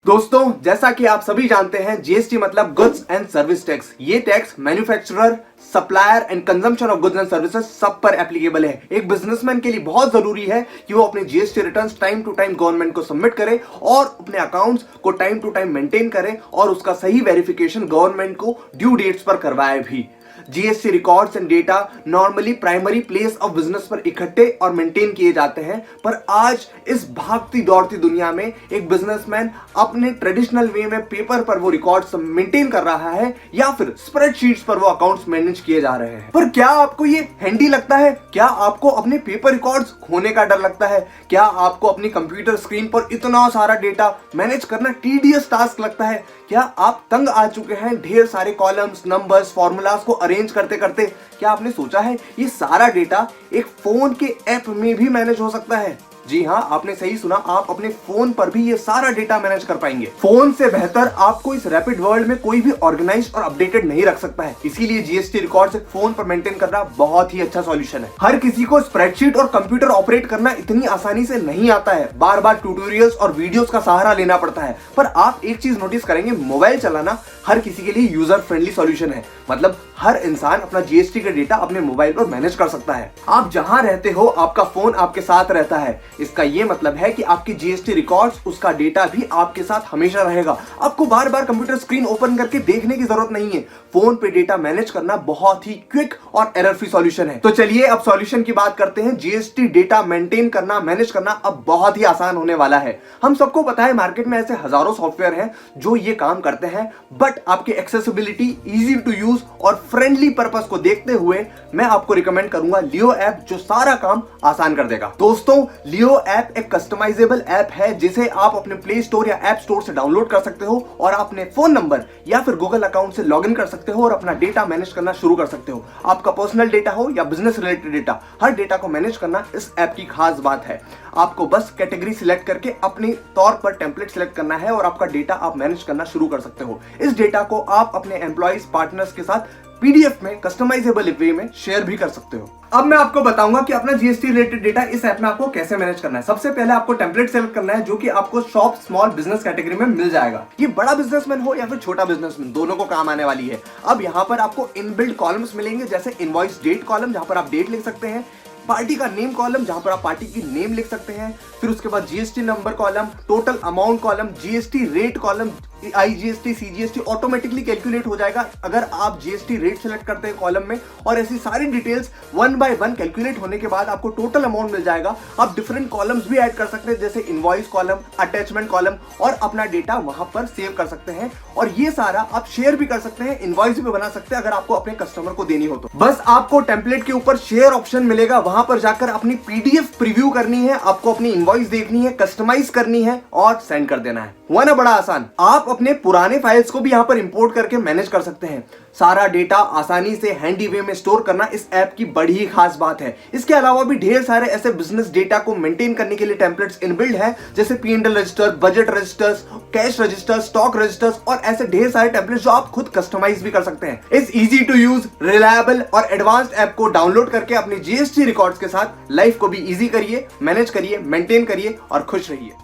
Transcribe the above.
दोस्तों, जैसा कि आप सभी जानते हैं, जीएसटी मतलब गुड्स एंड सर्विस टैक्स। ये tax manufacturer, supplier and consumption of goods and services सब पर एप्लीकेबल है। एक बिजनेसमैन के लिए बहुत जरूरी है कि वो अपने GST returns time to time government को सबमिट करे और अपने अकाउंट्स को टाइम टू टाइम मेंटेन करे और उसका सही वेरिफिकेशन गवर्नमेंट को ड्यू डेट्स पर करवाए भी। GST records and data normally primary place of business पर इकट्ठे और मेंटेन किए जाते हैं, पर आज इस भागती दौड़ती दुनिया में एक बिजनेसमैन अपने ट्रेडिशनल वे में पेपर पर वो रिकॉर्ड्स मेंटेन कर रहा है या फिर स्प्रेडशीट्स पर वो अकाउंट्स मैनेज किए जा रहे हैं। पर क्या आपको ये हैंडी लगता है? क्या आपको अपने पेपर रिकॉर्ड्स खोने का डर लगता है? क्या आपको अपनी कंप्यूटर स्क्रीन पर इतना सारा डेटा मैनेज करना टीडियस टास्क लगता है? क्या आप तंग आ चुके हैं ढेर सारे कॉलम्स, नंबर्स, फॉर्मूलाज को अरेंज करते करते? क्या आपने सोचा है ये सारा डेटा एक फोन के ऐप में भी मैनेज हो सकता है? जी हाँ, आपने सही सुना, आप अपने फोन पर भी ये सारा डेटा मैनेज कर पाएंगे। फोन से बेहतर आपको इस रैपिड वर्ल्ड में कोई भी ऑर्गेनाइज्ड और अपडेटेड नहीं रख सकता है। इसीलिए जीएसटी रिकॉर्ड्स एक फोन पर मेंटेन करना बहुत ही अच्छा सॉल्यूशन है। हर किसी को स्प्रेडशीट और कंप्यूटर ऑपरेट करना इतनी आसानी से नहीं आता है, बार बार ट्यूटोरियल्स और वीडियोस का सहारा लेना पड़ता है। पर आप एक चीज नोटिस करेंगे, मोबाइल चलाना हर किसी के लिए यूजर फ्रेंडली सॉल्यूशन है। मतलब हर इंसान अपना जीएसटी का डेटा अपने मोबाइल पर मैनेज कर सकता है। आप जहां रहते हो आपका फोन आपके साथ रहता है। इसका ये मतलब है कि आपकी जीएसटी रिकॉर्ड्स, उसका डेटा भी आपके साथ हमेशा रहेगा। आपको बार बार कंप्यूटर स्क्रीन ओपन करके देखने की जरूरत नहीं है। फोन पे डेटा मैनेज करना बहुत ही क्विक और एरर फ्री सॉल्यूशन है। तो चलिए अब सॉल्यूशन की बात करते हैं। जीएसटी डेटा मेंटेन करना, मैनेज करना अब बहुत ही आसान होने वाला है। हम सबको पता है मार्केट में ऐसे हजारों सॉफ्टवेयर हैं जो ये काम करते हैं, बट आपकी एक्सेसिबिलिटी, इजी टू यूज और फ्रेंडली पर्पस को देखते हुए मैं आपको रिकमेंड करूंगा लियो ऐप, जो सारा काम आसान कर देगा। दोस्तों, लियो ऐप एक कस्टमाइजेबल ऐप है जिसे आप अपने प्ले स्टोर या ऐप स्टोर से डाउनलोड कर सकते हो और अपने फोन नंबर या फिर गूगल अकाउंट से लॉगिन कर सकते हो और अपना डेटा मैनेज करना शुरू कर सकते हो। आपका पर्सनल डेटा हो या बिजनेस रिलेटेड डेटा, हर डेटा को मैनेज करना इस ऐप की खास बात है। आपको बस कैटेगरी सिलेक्ट करके अपने तौर पर टेम्पलेट सिलेक्ट करना है और आपका डेटा आप मैनेज करना शुरू कर सकते हो। इस डेटा को आप अपने एम्प्लॉइज, पार्टनर्स के साथ पीडीएफ में कस्टमाइजेबल वे में शेयर भी कर सकते हो। अब मैं आपको बताऊंगा कि अपना जीएसटी रिलेटेड डेटा इस ऐप में आपको कैसे मैनेज करना है। सबसे पहले आपको टेम्पलेट सेलेक्ट करना है जो कि आपको शॉप स्मॉल बिजनेस कैटेगरी में मिल जाएगा। ये बड़ा बिजनेसमैन हो या फिर छोटा बिजनेसमैन, दोनों को काम आने वाली है। अब यहाँ पर आपको इनबिल्ट कॉलम्स मिलेंगे, जैसे इनवॉइस डेट कॉलम जहां पर आप डेट लिख सकते हैं, पार्टी का नेम कॉलम जहां पर आप पार्टी की नेम लिख सकते हैं, फिर उसके बाद GST number column, total amount column, GST rate column, IGST, CGST automatically calculate हो जाएगा अगर आप जीएसटी रेट सेलेक्ट करते हैं कॉलम में। और ऐसी सारी details one by one calculate होने के बाद आपको टोटल अमाउंट मिल जाएगा। आप डिफरेंट कॉलम्स भी ऐड कर सकते हैं, जैसे इनवॉइस कॉलम, अटैचमेंट कॉलम, और अपना डेटा वहां पर सेव कर सकते हैं। और ये सारा आप शेयर भी कर सकते हैं, इनवॉइस भी बना सकते हैं अगर आपको अपने कस्टमर को देनी हो तो। बस आपको टेम्पलेट के ऊपर शेयर ऑप्शन मिलेगा, वहां पर जाकर अपनी पीडीएफ प्रीव्यू करनी है, आपको अपनी इनवॉइस देखनी है, कस्टमाइज करनी है और सेंड कर देना है। हुआ ना बड़ा आसान। आप अपने पुराने फाइल्स को भी यहां पर इंपोर्ट करके मैनेज कर सकते हैं। सारा डेटा आसानी से हैंडी वे में स्टोर करना इस ऐप की बड़ी ही खास बात है। इसके अलावा भी ढेर सारे ऐसे बिजनेस डेटा को मेंटेन करने के लिए टेम्पलेट्स इनबिल्ड है, जैसे P&L register, budget registers, cash registers, stock registers और ऐसे ढेर सारे टेम्पलेट्स जो आप खुद कस्टमाइज भी कर सकते हैं। इस इजी टू यूज, रिलायबल और एडवांस्ड ऐप को डाउनलोड करके अपने जीएसटी रिकॉर्ड्स के साथ लाइफ को भी इजी करिए, मैनेज करिए, मेंटेन करिए और खुश रहिए।